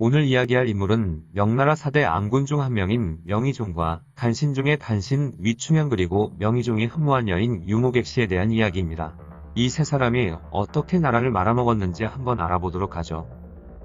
오늘 이야기할 인물은 명나라 4대 암군 중 한 명인 명의종과 간신 중의 간신 위충현 그리고 명의종이 흠모한 여인 유모객시에 대한 이야기입니다. 이 세 사람이 어떻게 나라를 말아먹었는지 한번 알아보도록 하죠.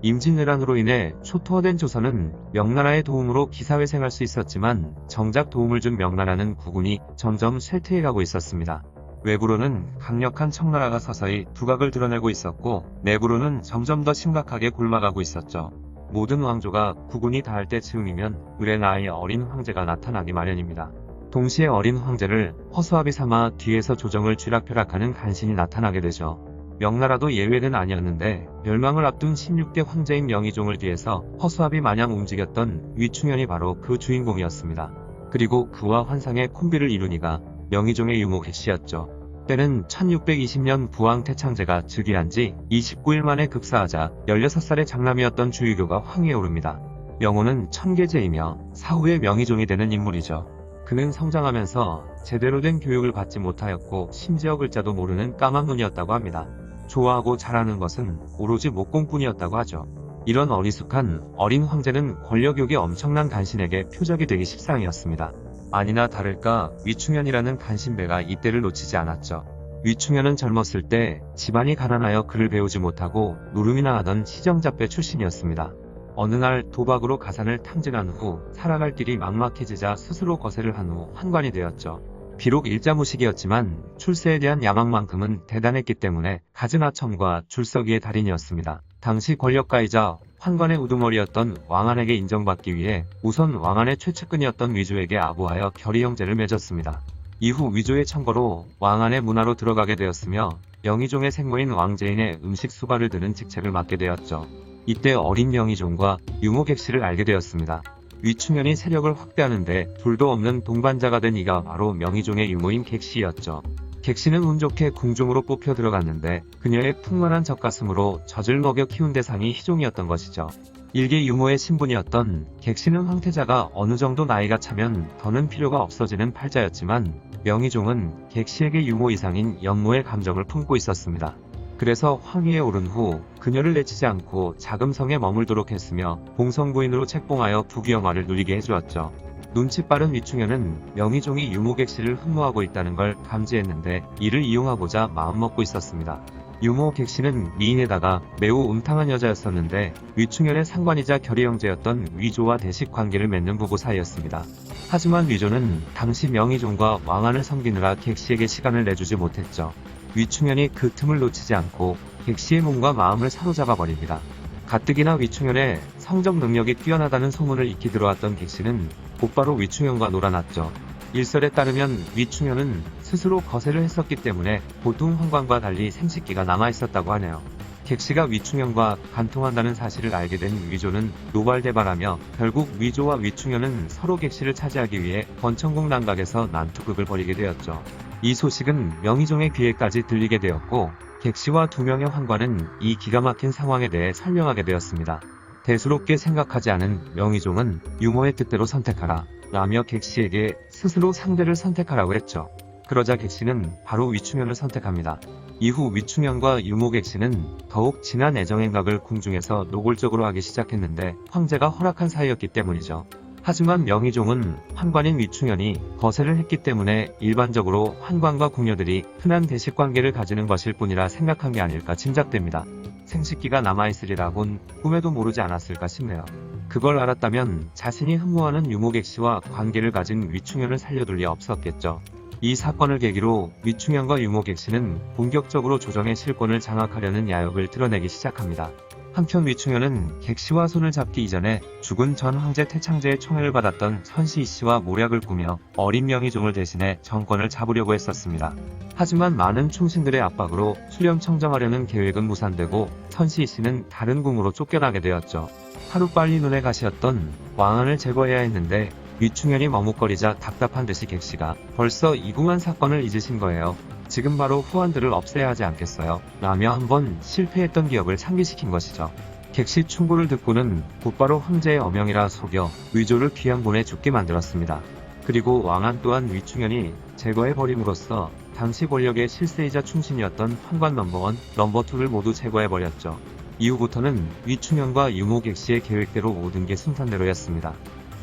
임진왜란으로 인해 초토화된 조선은 명나라의 도움으로 기사회생할 수 있었지만 정작 도움을 준 명나라는 국군이 점점 쇠퇴해가고 있었습니다. 외부로는 강력한 청나라가 서서히 두각을 드러내고 있었고 내부로는 점점 더 심각하게 곪아가고 있었죠. 모든 왕조가 국군이 닿을 때쯤이면 을의 나이 어린 황제가 나타나기 마련입니다. 동시에 어린 황제를 허수아비 삼아 뒤에서 조정을 쥐락펴락하는 간신이 나타나게 되죠. 명나라도 예외는 아니었는데 멸망을 앞둔 16대 황제인 명의종을 뒤에서 허수아비 마냥 움직였던 위충현이 바로 그 주인공이었습니다. 그리고 그와 환상의 콤비를 이룬 이가 명의종의 유모객시였죠. 때는 1620년 부왕 태창제가 즉위한 지 29일 만에 급사하자 16살의 장남이었던 주유교가 황위에 오릅니다. 명호는 천계제이며 사후에 명의종이 되는 인물이죠. 그는 성장하면서 제대로 된 교육을 받지 못하였고 심지어 글자도 모르는 까막눈이었다고 합니다. 좋아하고 잘하는 것은 오로지 목공뿐이었다고 하죠. 이런 어리숙한 어린 황제는 권력욕이 엄청난 간신에게 표적이 되기 십상이었습니다. 아니나 다를까 위충현이라는 간신배가 이때를 놓치지 않았죠. 위충현은 젊었을 때 집안이 가난하여 글을 배우지 못하고 노름이나 하던 시정잡배 출신이었습니다. 어느 날 도박으로 가산을 탕진한 후 살아갈 길이 막막해지자 스스로 거세를 한 후 환관이 되었죠. 비록 일자무식이었지만 출세에 대한 야망만큼은 대단했기 때문에 갖은 하청과 줄서기의 달인이었습니다. 당시 권력가이자 환관의 우두머리였던 왕안에게 인정받기 위해 우선 왕안의 최측근이었던 위조에게 아부하여 결의 형제를 맺었습니다. 이후 위조의 청거로 왕안의 문화로 들어가게 되었으며 명의종의 생모인 왕제인의 음식 수발을 드는 직책을 맡게 되었죠. 이때 어린 명의종과 유모객시를 알게 되었습니다. 위충현이 세력을 확대하는데 둘도 없는 동반자가 된 이가 바로 명의종의 유모인 객시였죠. 객시는 운 좋게 궁중으로 뽑혀 들어갔는데 그녀의 풍만한 젖가슴으로 젖을 먹여 키운 대상이 희종이었던 것이죠. 일개 유모의 신분이었던 객시는 황태자가 어느 정도 나이가 차면 더는 필요가 없어지는 팔자였지만 명의종은 객시에게 유모 이상인 연모의 감정을 품고 있었습니다. 그래서 황위에 오른 후 그녀를 내치지 않고 자금성에 머물도록 했으며 봉성부인으로 책봉하여 부귀영화를 누리게 해주었죠. 눈치 빠른 위충현은 명의종이 유모객시를 흠모하고 있다는 걸 감지했는데 이를 이용하고자 마음먹고 있었습니다. 유모객시는 미인에다가 매우 음탕한 여자였었는데 위충현의 상관이자 결의 형제였던 위조와 대식 관계를 맺는 부부 사이였습니다. 하지만 위조는 당시 명의종과 왕안을 섬기느라 객시에게 시간을 내주지 못했죠. 위충현이 그 틈을 놓치지 않고 객시의 몸과 마음을 사로잡아 버립니다. 가뜩이나 위충현의 성적 능력이 뛰어나다는 소문을 익히 들어왔던 객시는 곧바로 위충현과 놀아났죠. 일설에 따르면 위충현은 스스로 거세를 했었기 때문에 보통 황관과 달리 생식기가 남아있었다고 하네요. 객시가 위충현과 간통한다는 사실을 알게 된 위조는 노발대발하며 결국 위조와 위충현은 서로 객시를 차지하기 위해 권천궁 남각에서 난투극을 벌이게 되었죠. 이 소식은 명의종의 귀에까지 들리게 되었고 객시와 두 명의 황관은 이 기가 막힌 상황에 대해 설명하게 되었습니다. 대수롭게 생각하지 않은 명의종은 유모의 뜻대로 선택하라 라며 객시에게 스스로 상대를 선택하라고 했죠. 그러자 객시는 바로 위충현을 선택합니다. 이후 위충현과 유모객시는 더욱 진한 애정행각을 궁중에서 노골적으로 하기 시작했는데 황제가 허락한 사이였기 때문이죠. 하지만 명의종은 환관인 위충현이 거세를 했기 때문에 일반적으로 환관과 궁녀들이 흔한 대식관계를 가지는 것일 뿐이라 생각한 게 아닐까 짐작됩니다. 생식기가 남아있으리라곤 꿈에도 모르지 않았을까 싶네요. 그걸 알았다면 자신이 흠모하는 유모객시와 관계를 가진 위충현을 살려둘 리 없었겠죠. 이 사건을 계기로 위충현과 유모객시는 본격적으로 조정의 실권을 장악하려는 야욕을 드러내기 시작합니다. 한편 위충현은 객시와 손을 잡기 이전에 죽은 전 황제 태창제의 총애를 받았던 선시이씨와 모략을 꾸며 어린 명의종을 대신해 정권을 잡으려고 했었습니다. 하지만 많은 충신들의 압박으로 수렴청정하려는 계획은 무산되고 선시이씨는 다른 궁으로 쫓겨나게 되었죠. 하루빨리 눈에 가시였던 왕안을 제거해야 했는데 위충현이 머뭇거리자 답답한 듯이 객시가 벌써 이궁한 사건을 잊으신 거예요. 지금 바로 후한들을 없애야 하지 않겠어요? 라며 한번 실패했던 기억을 상기시킨 것이죠. 객시 충고를 듣고는 곧바로 황제의 어명이라 속여 위조를 귀양본에 죽게 만들었습니다. 그리고 왕안 또한 위충현이 제거해버림으로써 당시 권력의 실세이자 충신이었던 환관 넘버 1, 넘버 2를 모두 제거해버렸죠. 이후부터는 위충현과 유모 객씨의 계획대로 모든 게 순탄대로였습니다.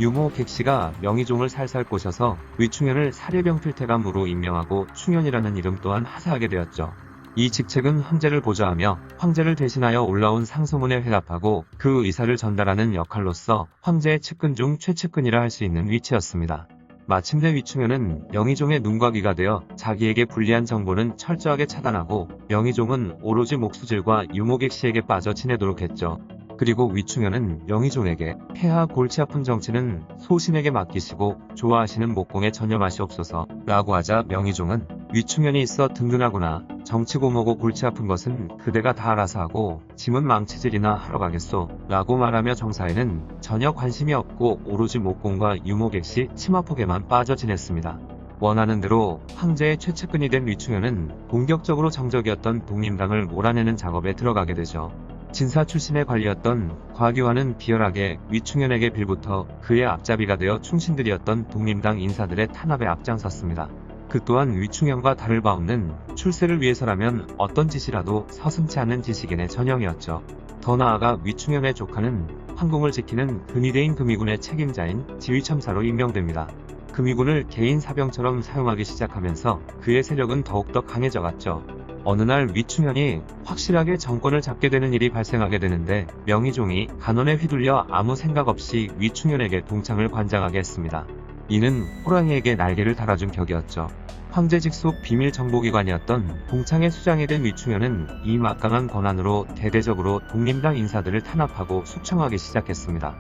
유모 객씨가 명의종을 살살 꼬셔서 위충현을 사례병 필태감으로 임명하고 충현이라는 이름 또한 하사하게 되었죠. 이 직책은 황제를 보좌하며 황제를 대신하여 올라온 상소문에 회답하고 그 의사를 전달하는 역할로서 황제의 측근 중 최측근이라 할 수 있는 위치였습니다. 마침내 위충현은 명의종의 눈과 귀가 되어 자기에게 불리한 정보는 철저하게 차단하고 명의종은 오로지 목수질과 유모객씨에게 빠져 지내도록 했죠. 그리고 위충현은 명의종에게 폐하 골치 아픈 정치는 소신에게 맡기시고 좋아하시는 목공에 전혀 맛이 없어서 라고 하자 명의종은 위충현이 있어 든든하구나. 정치고 뭐고 골치 아픈 것은 그대가 다 알아서 하고 짐은 망치질이나 하러 가겠소 라고 말하며 정사에는 전혀 관심이 없고 오로지 목공과 유모객씨 치마폭에만 빠져 지냈습니다. 원하는 대로 황제의 최측근이 된 위충현은 본격적으로 정적이었던 독립당을 몰아내는 작업에 들어가게 되죠. 진사 출신의 관리였던 과규환은 비열하게 위충현에게 빌부터 그의 앞잡이가 되어 충신들이었던 독립당 인사들의 탄압에 앞장섰습니다. 그 또한 위충현과 다를 바 없는 출세를 위해서라면 어떤 짓이라도 서슴지 않는 지식인의 전형이었죠. 더 나아가 위충현의 조카는 황궁을 지키는 금의대인 금의군의 책임자인 지휘첨사로 임명됩니다. 금의군을 개인 사병처럼 사용하기 시작하면서 그의 세력은 더욱더 강해져갔죠. 어느 날 위충현이 확실하게 정권을 잡게 되는 일이 발생하게 되는데 명의종이 간언에 휘둘려 아무 생각 없이 위충현에게 동창을 관장하게 했습니다. 이는 호랑이에게 날개를 달아준 격이었죠. 황제 직속 비밀 정보기관이었던 동창의 수장이 된 위충현은 이 막강한 권한으로 대대적으로 독립당 인사들을 탄압하고 숙청하기 시작했습니다.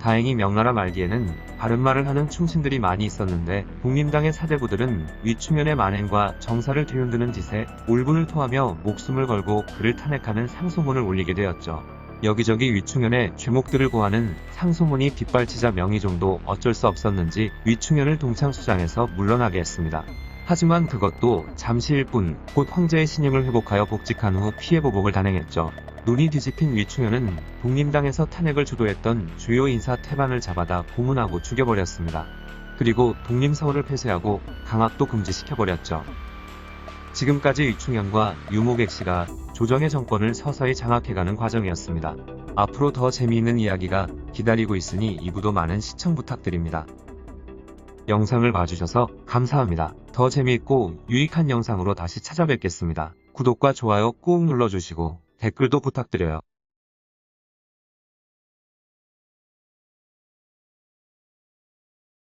다행히 명나라 말기에는 바른말을 하는 충신들이 많이 있었는데 독립당의 사대부들은 위충현의 만행과 정사를 뒤흔드는 짓에 울분을 토하며 목숨을 걸고 그를 탄핵하는 상소문을 올리게 되었죠. 여기저기 위충현의 죄목들을 고하는 상소문이 빗발치자 명의종도 어쩔 수 없었는지 위충현을 동창수장에서 물러나게 했습니다. 하지만 그것도 잠시일 뿐, 곧 황제의 신임을 회복하여 복직한 후 피해보복을 단행했죠. 눈이 뒤집힌 위충현은 독립당에서 탄핵을 주도했던 주요 인사 태반을 잡아다 고문하고 죽여버렸습니다. 그리고 독립서원을 폐쇄하고 강학도 금지시켜버렸죠. 지금까지 위충현과 유모객씨가 조정의 정권을 서서히 장악해가는 과정이었습니다. 앞으로 더 재미있는 이야기가 기다리고 있으니 2부도 많은 시청 부탁드립니다. 영상을 봐주셔서 감사합니다. 더 재미있고 유익한 영상으로 다시 찾아뵙겠습니다. 구독과 좋아요 꾹 눌러주시고 댓글도 부탁드려요.